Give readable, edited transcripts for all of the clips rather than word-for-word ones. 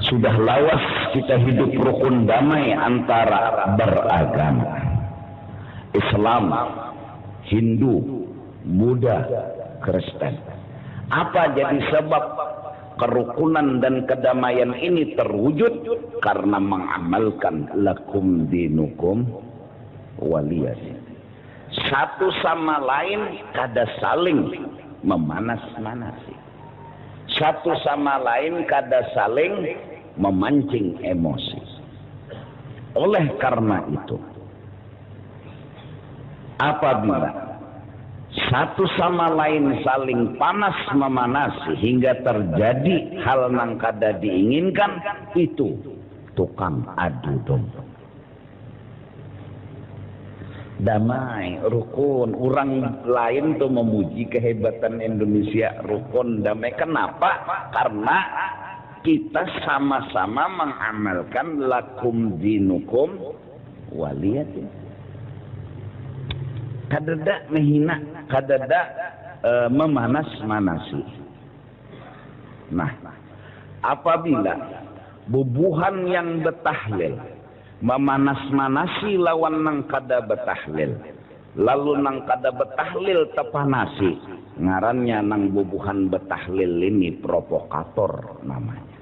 Sudah lawas kita hidup rukun damai antara beragama. Islam, Hindu, Buddha, Kristen. Apa jadi sebab kerukunan dan kedamaian ini terwujud? Karena mengamalkan lakum dinukum waliyadin. Satu sama lain kada saling memanas-manasi. Satu sama lain kada saling memancing emosi. Oleh karena itu, apabila satu sama lain saling panas memanasi hingga terjadi hal yang kada diinginkan, itu tukang adu domba. Damai, rukun. Orang lain tuh memuji kehebatan Indonesia rukun damai. Kenapa? Karena kita sama-sama mengamalkan lakum dinukum waliyadin. Kadada menghina, kadada memanas-manasi. Nah, apabila bubuhan yang betahlil memanas-manasi lawan nang kada betahlil, lalu nang kada betahlil tepanasi, ngarannya nang bubuhan betahlil ini provokator namanya.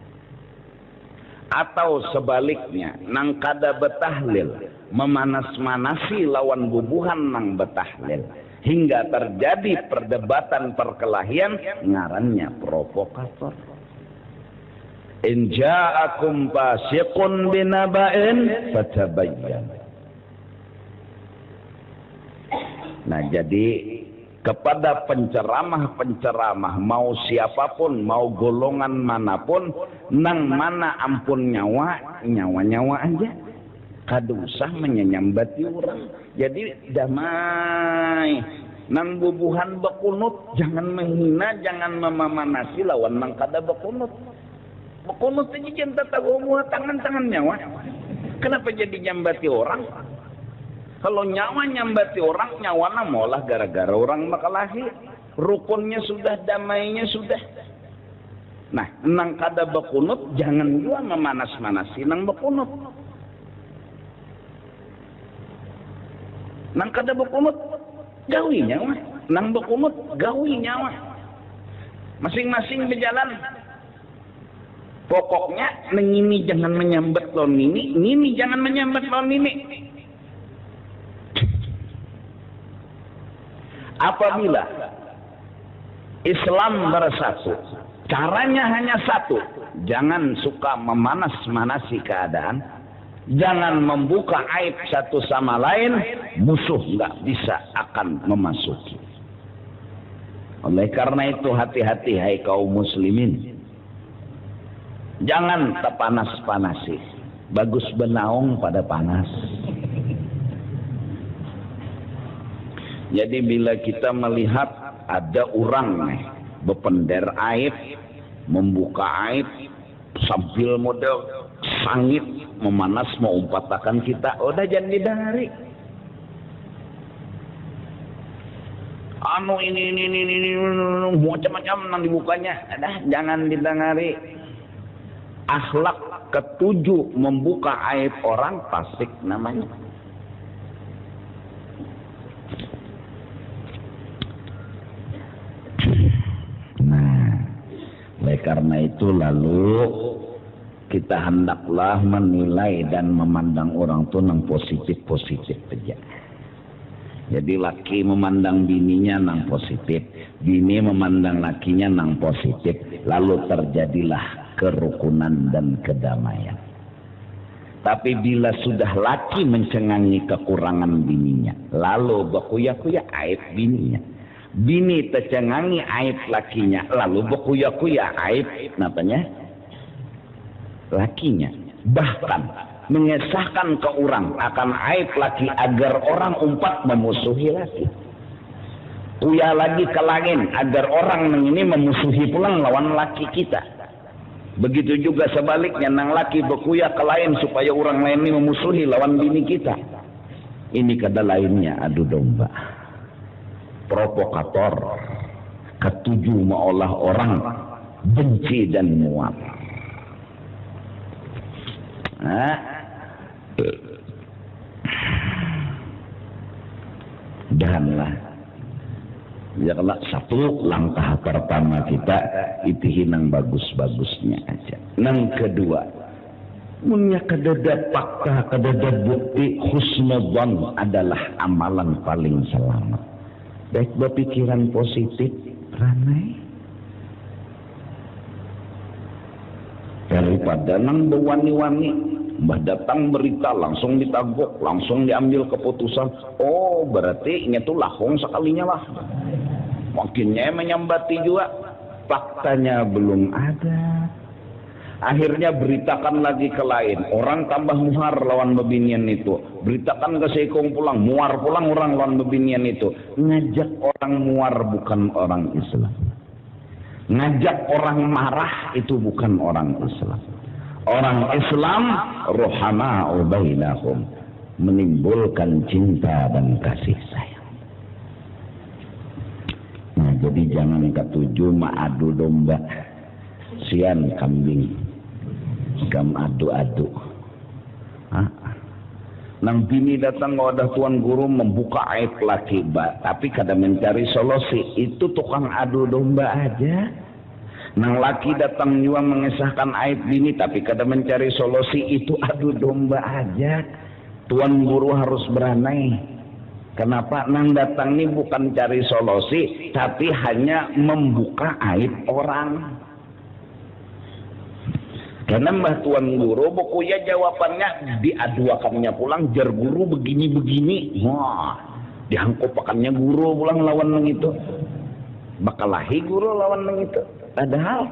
Atau sebaliknya, nang kada betahlil memanas-manasi lawan bubuhan nang betahlil hingga terjadi perdebatan perkelahian, ngarannya provokator. In ja'akum fasiqun binaba'in fatabayyan. Nah, jadi kepada penceramah-penceramah, mau siapapun, mau golongan manapun, nang mana ampun nyawa aja. Kada usah menyanyambati orang. Jadi damai. Nang bubuhan bekunut, jangan menghina, jangan memamanasi lawan nang kada bekunut. Bekunut aja jangan tahu tangan-tangan nyawa. Kenapa jadi nyambati orang? Kalau nyawa nyambati orang, nyawa molah gara-gara orang makalahi. Rukunnya sudah, damainya sudah. Nah, nang kada bekunut, jangan juga memanas-manasi nang bekunut. Nang kada bekunut, gawi nyawa. Nang bekunut, gawi nyawa. Masing-masing berjalan. Pokoknya, neng ini jangan menyambat lawan ini jangan menyambat lawan ini. Apabila Islam bersatu, caranya hanya satu. Jangan suka memanas-manasi keadaan. Jangan membuka aib satu sama lain. Musuh nggak bisa akan memasuki. Oleh karena itu hati-hati hai kaum muslimin. Jangan terpanas-panasi. Bagus benaung pada panas. Jadi bila kita melihat ada orang nih bepender aib, membuka aib sambil model sangit memanas mau umpatakan kita, udah jangan didengari. Anu ini macam-macam nang dibukanya, jangan didengari. Akhlak ketujuh membuka aib orang fasik namanya. Nah, oleh karena itu lalu kita hendaklah menilai dan memandang orang itu nang positif-positif saja. Jadi laki memandang bininya nang positif, bini memandang lakinya nang positif, lalu terjadilah kerukunan dan kedamaian. Tapi bila sudah laki mencengangi kekurangan bininya, lalu berkuya-kuya aib bininya, bini tercengangi aib lakinya, lalu berkuya-kuya aib namanya lakinya. Bahkan mengesahkan ke orang akan aib laki agar orang umpat memusuhi laki. Kuya lagi ke langit agar orang ini memusuhi pulang lawan laki kita. Begitu juga sebaliknya, nang laki berkuya ke lain supaya orang lain ini memusuhi lawan bini kita. Ini kada lainnya adu domba. Provokator. Ketujuh meolah orang benci dan muak. Nah, danlah ya kalau satu langkah pertama kita itu nang bagus-bagusnya aja. Nang kedua, punya kadada fakta, kadada bukti husnudzon adalah amalan paling selamat. Baik berpikiran positif, ramai daripada nang berwani-wani. Mbah datang berita langsung ditagok, langsung diambil keputusan. Oh berarti ini tuh lahong sekalinya lah. Makinnya menyambati juga. Faktanya belum ada. Akhirnya beritakan lagi ke lain. Orang tambah muar lawan bebinian itu. Beritakan ke Sekong pulang. Muar pulang orang lawan bebinian itu. Ngajak orang muar bukan orang Islam. Ngajak orang marah itu bukan orang Islam. Orang Islam rohama'u bainahum, menimbulkan cinta dan kasih sayang. Nah jadi jangan ketujuh adu domba, sian kambing, gam adu-adu. Nang bini datang ada tuan guru membuka aib laki tapi kadang mencari solusi, itu tukang adu domba aja. Nang laki datang juga mengesahkan aib bini tapi kadang mencari solusi, itu adu domba aja. Tuan guru harus berani. Kenapa? Nang datang ini bukan cari solusi tapi hanya membuka aib orang. Karena mbah tuan guru bukunya jawabannya diaduakannya pulang, jar guru begini-begini. Wah, diangkopakannya guru pulang lawan nang itu. Bakalahi guru lawan nang itu. Padahal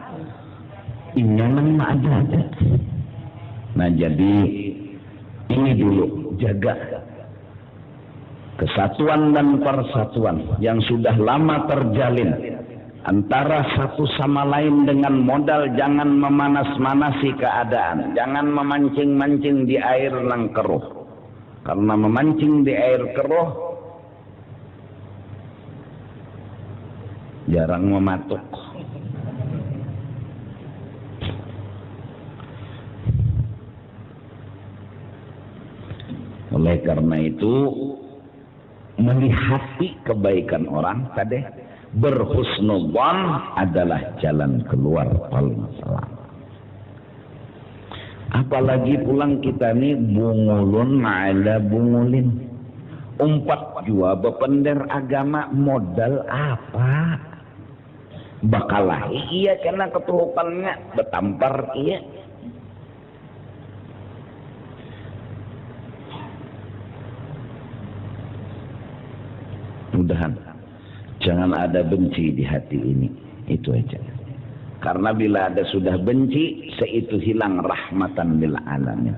ini memang ada. Nah jadi ini dulu jaga kesatuan dan persatuan yang sudah lama terjalin antara satu sama lain dengan modal jangan memanas-manasi keadaan, jangan memancing-mancing di air yang keruh. Karena memancing di air keruh jarang mematuk. Oleh karena itu melihati kebaikan orang tadi berhusnudzon adalah jalan keluar paling selamat. Apalagi pulang kita nih bungulun ala bungulin. Umpat jua bepender agama modal apa? Bakalah iya karena keturutannya betampar iya. Mudahan jangan ada benci di hati ini, itu aja. Karena bila ada sudah benci, seitu hilang rahmatan lil alamin.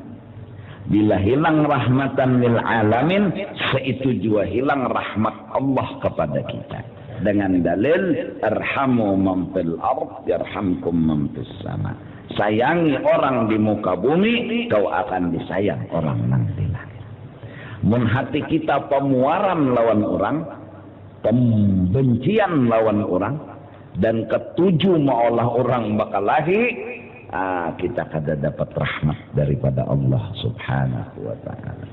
Bila hilang rahmatan lil alamin, seitu juga hilang rahmat Allah kepada kita. Dengan dalil arhamu man fil ard yarhamkum man fis sama. Sayangi orang di muka bumi, kau akan disayang orang nang di langit. Mun hati kita pemuaran lawan orang, pembencian lawan orang, dan ketujuh maolah orang bakalahi, kita kada dapat rahmat daripada Allah subhanahu wa ta'ala.